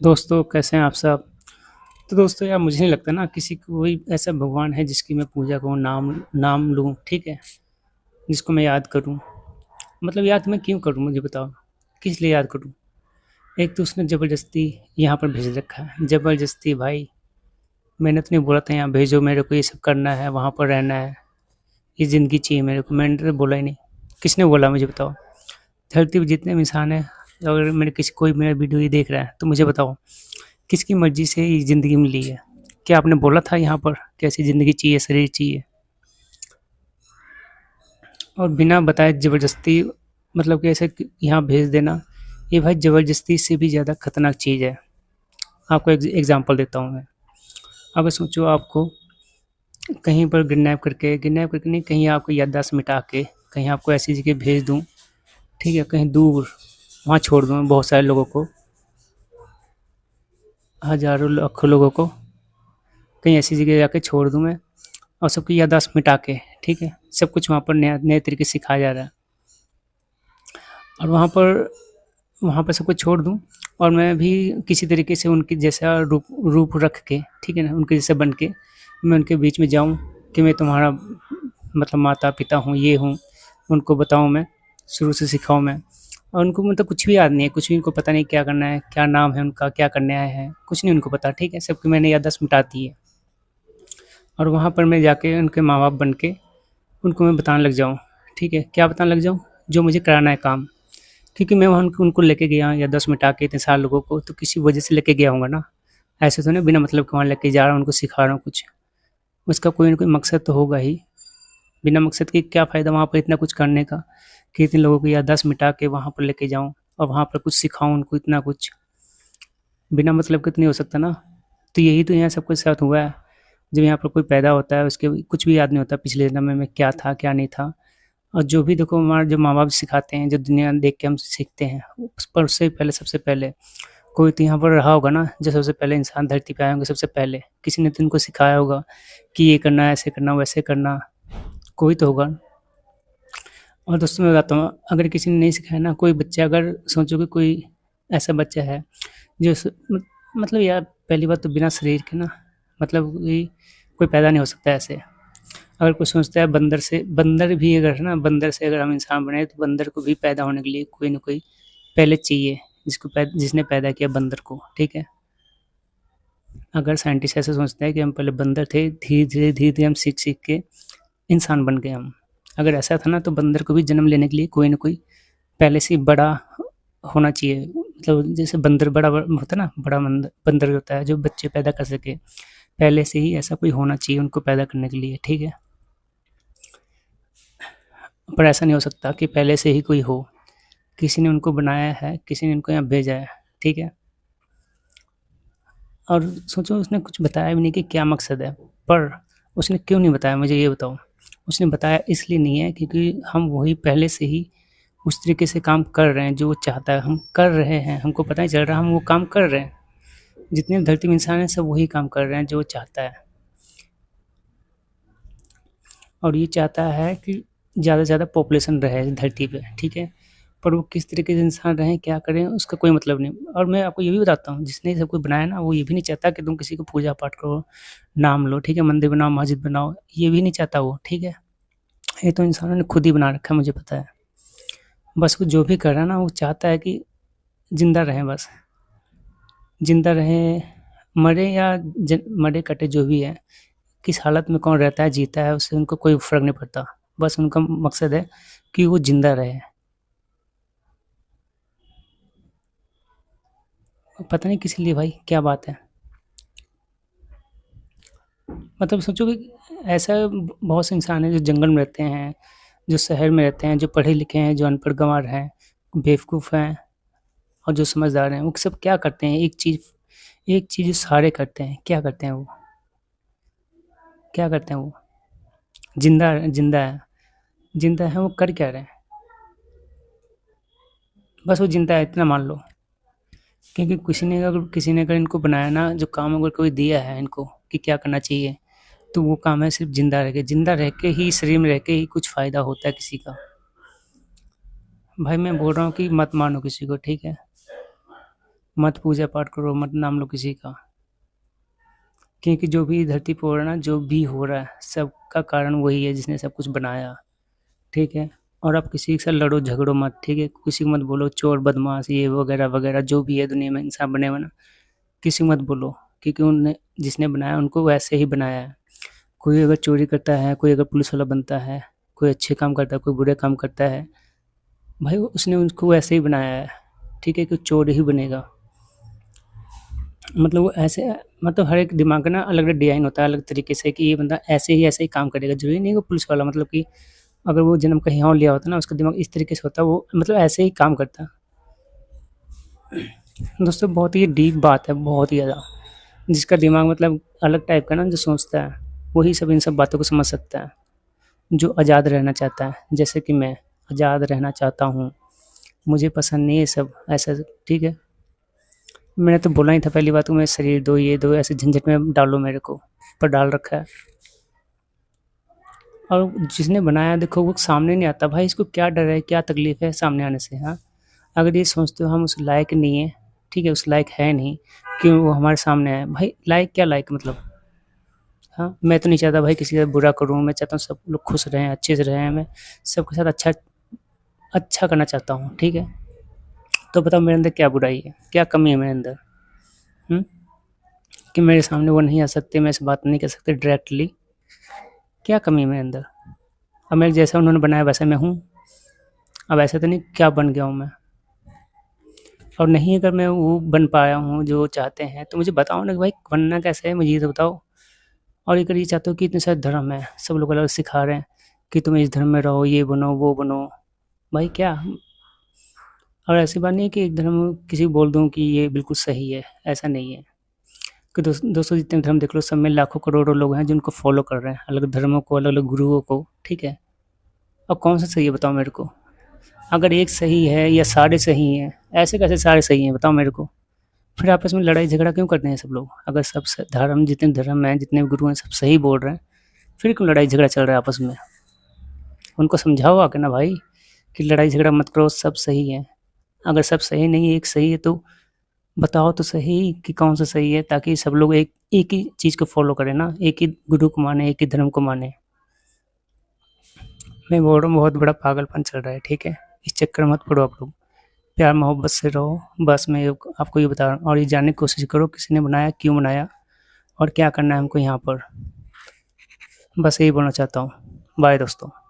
दोस्तों कैसे हैं आप सब। तो दोस्तों यार मुझे नहीं लगता ना किसी कोई ऐसा भगवान है जिसकी मैं पूजा करूँ, नाम नाम लूँ, ठीक है, जिसको मैं याद करूँ। मतलब याद मैं क्यों करूँ मुझे बताओ, किस लिए याद करूँ। एक तो उसने ज़बरदस्ती यहाँ पर भेज रखा है, ज़बरदस्ती भाई। मैंने तो नहीं बोला था यहाँ भेजो, मेरे को ये सब करना है, वहाँ पर रहना है, ये ज़िंदगी चाहिए मेरे को, मैंने तो बोला ही नहीं। किसने बोला मुझे बताओ। धरती पर जितने भी इंसान हैं, अगर मेरे किसी कोई मेरा वीडियो ये देख रहा है तो मुझे बताओ किसकी मर्ज़ी से ये ज़िंदगी मिली है? क्या आपने बोला था यहाँ पर कि ऐसी ज़िंदगी चाहिए, शरीर चाहिए? और बिना बताए ज़बरदस्ती, मतलब कि ऐसे कि यहाँ भेज देना, ये भाई ज़बरदस्ती से भी ज़्यादा खतरनाक चीज़ है। आपको एग्ज़ाम्पल देता हूँ मैं। अगर सोचो आपको कहीं पर किडनैप करके नहीं, कहीं आपको याददाश्त मिटा के, कहीं आपको ऐसी जगह भेज दूँ, ठीक है, कहीं दूर, वहाँ छोड़ दूँ बहुत सारे लोगों को, हज़ारों लाखों लोगों को, कहीं ऐसी जगह जाके छोड़ दूँ मैं, और सबकी याददाश्त मिटा के, ठीक है? सब कुछ वहाँ पर नया नए तरीके से सिखाया जा रहा है। और वहाँ पर सबको छोड़ दूँ, और मैं भी किसी तरीके से उनके जैसा रूप रूप रख के, ठीक है ना? उनके जैसा बन के मैं उनके बीच में जाऊँ कि मैं तुम्हारा मतलब माता-पिता हूँ, ये हूँ। उनको बताऊँ मैं, शुरू से सिखाऊँ मैं। और उनको मतलब कुछ भी याद नहीं है, कुछ भी उनको पता नहीं क्या करना है, क्या नाम है उनका, क्या करने आए हैं, कुछ नहीं उनको पता, ठीक है? सबकी मैंने याददाश्त मिटा दी है। और वहाँ पर मैं जाके उनके माँ-बाप बन के उनको मैं बताने लग जाऊँ, ठीक है? क्या बताने लग जाऊँ? जो मुझे कराना है काम। क्योंकि मैं वहाँ उनको लेके गया या 10 मिटा के इतने सारे लोगों को, तो किसी वजह से लेके गया होऊँगा ना। ऐसे तो नहीं बिना मतलब के वहाँ लेके जा रहा हूँ, उनको सिखा रहा हूँ कुछ। उसका कोई न कोई मकसद तो होगा ही। बिना मकसद के क्या फ़ायदा वहाँ पर इतना कुछ करने का, कि इतने लोगों की याददाश्त मिटा के वहाँ पर लेके जाऊँ और वहाँ पर कुछ सिखाऊँ उनको इतना कुछ। बिना मतलब के तो नहीं हो सकता ना। तो यही तो यहाँ सबके साथ हुआ है। जब यहाँ पर कोई पैदा होता है, उसके कुछ भी याद नहीं होता पिछले जन्म में क्या था, क्या नहीं था। और जो भी देखो हमारे जो माँ-बाप सिखाते हैं, जो दुनिया देख के हम सीखते हैं, उस पर उससे पहले सबसे पहले कोई तो यहाँ पर रहा होगा ना, जो सबसे पहले इंसान धरती पे आए होंगे सबसे पहले। किसी ने तो इनको सिखाया होगा कि ये करना है, ऐसे करना, वैसे करना, कोई तो होगा। और दोस्तों मैं बताता हूँ, अगर किसी ने नहीं सिखाया ना, कोई बच्चा अगर सोचो कि कोई ऐसा बच्चा है जो मतलब यार पहली बात तो बिना शरीर के ना, मतलब कि कोई पैदा नहीं हो सकता ऐसे। अगर कोई सोचता है बंदर से, बंदर भी अगर है ना, बंदर से अगर हम इंसान बने तो बंदर को भी पैदा होने के लिए कोई न कोई पहले चाहिए, जिसने पैदा किया बंदर को, ठीक है? अगर साइंटिस्ट ऐसा सोचते हैं कि हम पहले बंदर थे, धीरे-धीरे हम सीख-सीख के इंसान बन गए हम। अगर ऐसा था ना तो बंदर को भी जन्म लेने के लिए कोई न कोई पहले से ही बड़ा होना चाहिए। मतलब जैसे बंदर बड़ा होता है ना, बड़ा बंदर होता है जो बच्चे पैदा कर सके। पहले से ही ऐसा कोई होना चाहिए उनको पैदा करने के लिए, ठीक है? पर ऐसा नहीं हो सकता कि पहले से ही कोई हो। किसी ने उनको बनाया है, किसी ने उनको यहाँ भेजा है, ठीक है? और सोचो उसने कुछ बताया भी नहीं कि क्या मकसद है, पर उसने क्यों नहीं बताया मुझे ये बताओ? उसने बताया इसलिए नहीं है क्योंकि हम वही पहले से ही उस तरीके से काम कर रहे हैं जो वो चाहता है, हम कर रहे हैं, हमको पता नहीं चल रहा हम वो काम कर रहे हैं। जितने धरती में इंसान हैं सब वही काम कर रहे हैं जो वो चाहता है। और ये चाहता है कि ज़्यादा से ज़्यादा पॉपुलेशन रहे धरती पे, ठीक है? पर वो किस तरीके से इंसान रहें, क्या करें, उसका कोई मतलब नहीं। और मैं आपको ये भी बताता हूँ, जिसने ये सब कुछ बनाया ना, वो ये भी नहीं चाहता कि तुम किसी को पूजा-पाठ करो, नाम लो, ठीक है? मंदिर बनाओ, मस्जिद बनाओ, ये भी नहीं चाहता वो, ठीक है? ये तो इंसानों ने खुद ही बना रखा है, मुझे पता है। बस वो जो भी कर रहा है ना, वो चाहता है कि ज़िंदा रहें बस। ज़िंदा रहें, मरे-कटे जो भी है, किस हालत में कौन रहता है, जीता है, उससे उनको कोई फ़र्क नहीं पड़ता। बस उनका मकसद है कि वो ज़िंदा रहे। पता नहीं किस लिए भाई, क्या बात है? मतलब सोचो कि ऐसा बहुत से इंसान हैं जो जंगल में रहते हैं, जो शहर में रहते हैं, जो पढ़े-लिखे हैं, जो अनपढ़ गँवार हैं, बेवकूफ़ हैं और जो समझदार हैं, वो सब क्या करते हैं, एक चीज़ सारे करते हैं, क्या करते हैं वो? क्या करते हैं वो? ज़िंदा है, ज़िंदा है, वो कर क्या रहे हैं? बस वो ज़िंदा है इतना मान लो। क्योंकि किसी ने अगर इनको बनाया ना, जो काम अगर कोई दिया है इनको कि क्या करना चाहिए, तो वो काम है सिर्फ़ ज़िंदा रह के ही, शरीर में रह के ही कुछ फ़ायदा होता है किसी का। भाई मैं बोल रहा हूँ कि मत मानो किसी को, ठीक है? मत पूजा पाठ करो, मत नाम लो किसी का। क्योंकि जो भी धरती पे हो रहा है ना, जो भी हो रहा है, सबका कारण वही है जिसने सब कुछ बनाया, ठीक है? और आप किसी के साथ लड़ो झगड़ो मत, ठीक है? किसी को मत बोलो चोर, बदमाश, ये वगैरह वगैरह जो भी है दुनिया में इंसान बने हुए ना, किसी को मत बोलो, क्योंकि उनने जिसने बनाया उनको वैसे ही बनाया है। कोई अगर चोरी करता है, कोई अगर पुलिस वाला बनता है, कोई अच्छे काम करता है, कोई बुरे काम करता है, भाई उसने उनको वैसे ही बनाया है, ठीक है? कि चोर ही बनेगा। मतलब वो ऐसे, मतलब हर एक दिमाग का ना अलग-अलग डिज़ाइन होता है, अलग तरीके से कि ये बंदा ऐसे ही काम करेगा। ज़रूरी नहीं है वो पुलिस वाला, मतलब कि अगर वो जन्म कहीं और लिया होता ना, उसका दिमाग इस तरीके से होता, वो मतलब ऐसे ही काम करता। दोस्तों बहुत ही डीप बात है, बहुत ही ज़्यादा। जिसका दिमाग मतलब अलग टाइप का ना, जो सोचता है, वही सब इन सब बातों को समझ सकता है। जो आज़ाद रहना चाहता है, जैसे कि मैं आज़ाद रहना चाहता हूँ, मुझे पसंद नहीं है सब ऐसा, ठीक है? मैंने तो बोला ही था पहली बात, तो मैं शरीर दो, ये दो, ऐसे झंझट में डालो मेरे को, पर डाल रखा है। और जिसने बनाया देखो वो सामने नहीं आता, भाई इसको क्या डर है, क्या तकलीफ़ है सामने आने से, हाँ? अगर ये सोचते हो हम उस लायक नहीं है, ठीक है, उस लायक है नहीं, क्यों वो हमारे सामने आए? भाई लायक क्या लायक मतलब, हाँ? मैं तो नहीं चाहता भाई किसी का बुरा करूँ, मैं चाहता हूँ सब लोग खुश रहें, अच्छे से रहें, मैं सबके साथ अच्छा अच्छा करना चाहता हूँ, ठीक है? तो बताओ मेरे अंदर क्या बुराई है, क्या कमी है मेरे अंदर? हुँ? कि मेरे सामने वो नहीं आ सकते, मैं ऐसे बात नहीं कर सकते डायरेक्टली, क्या कमी है मेरे अंदर? अब मैं जैसा उन्होंने बनाया वैसा मैं हूँ, अब ऐसा तो नहीं क्या बन गया हूँ मैं। और नहीं अगर मैं वो बन पाया हूँ जो वो चाहते हैं, तो मुझे बताओ ना कि भाई बनना कैसे है, मुझे ये तो बताओ। और अगर ये चाहते हो कि इतने सारे धर्म हैं, सब लोग अलग सिखा रहे हैं कि तुम इस धर्म में रहो, ये बनो, वो बनो, भाई क्या? और ऐसी बात नहीं है कि एक धर्म किसी को बोल दूँ कि ये बिल्कुल सही है, ऐसा नहीं है। कि दोस्तों जितने धर्म देख लो, सब में लाखों करोड़ों लोग हैं जिनको फॉलो कर रहे हैं, अलग धर्मों को, अलग अलग गुरुओं को, ठीक है? अब कौन सा सही है बताओ मेरे को? अगर एक सही है या सारे सही हैं, ऐसे कैसे सारे सही हैं बताओ मेरे को? फिर आपस में लड़ाई झगड़ा क्यों करते हैं सब लोग? अगर सब धर्म, जितने धर्म हैं, जितने भी गुरु हैं, सब सही बोल रहे हैं, फिर क्यों लड़ाई झगड़ा चल रहा है आपस में? उनको समझाओ आके ना भाई कि लड़ाई झगड़ा मत करो, सब सही है। अगर सब सही नहीं है, एक सही है, तो बताओ तो सही कि कौन सा सही है, ताकि सब लोग एक एक ही चीज़ को फॉलो करें ना, एक ही गुरु को माने, एक ही धर्म को माने। मैं बोल रहा हूँ बहुत बड़ा पागलपन चल रहा है, ठीक है? इस चक्कर में मत पड़ो आप लोग, प्यार मोहब्बत से रहो, बस मैं आपको ये बता रहा हूँ। और ये जानने की कोशिश करो किसी ने बनाया, क्यों बनाया, और क्या करना है हमको यहाँ पर, बस यही बोलना चाहता हूँ। बाय दोस्तों।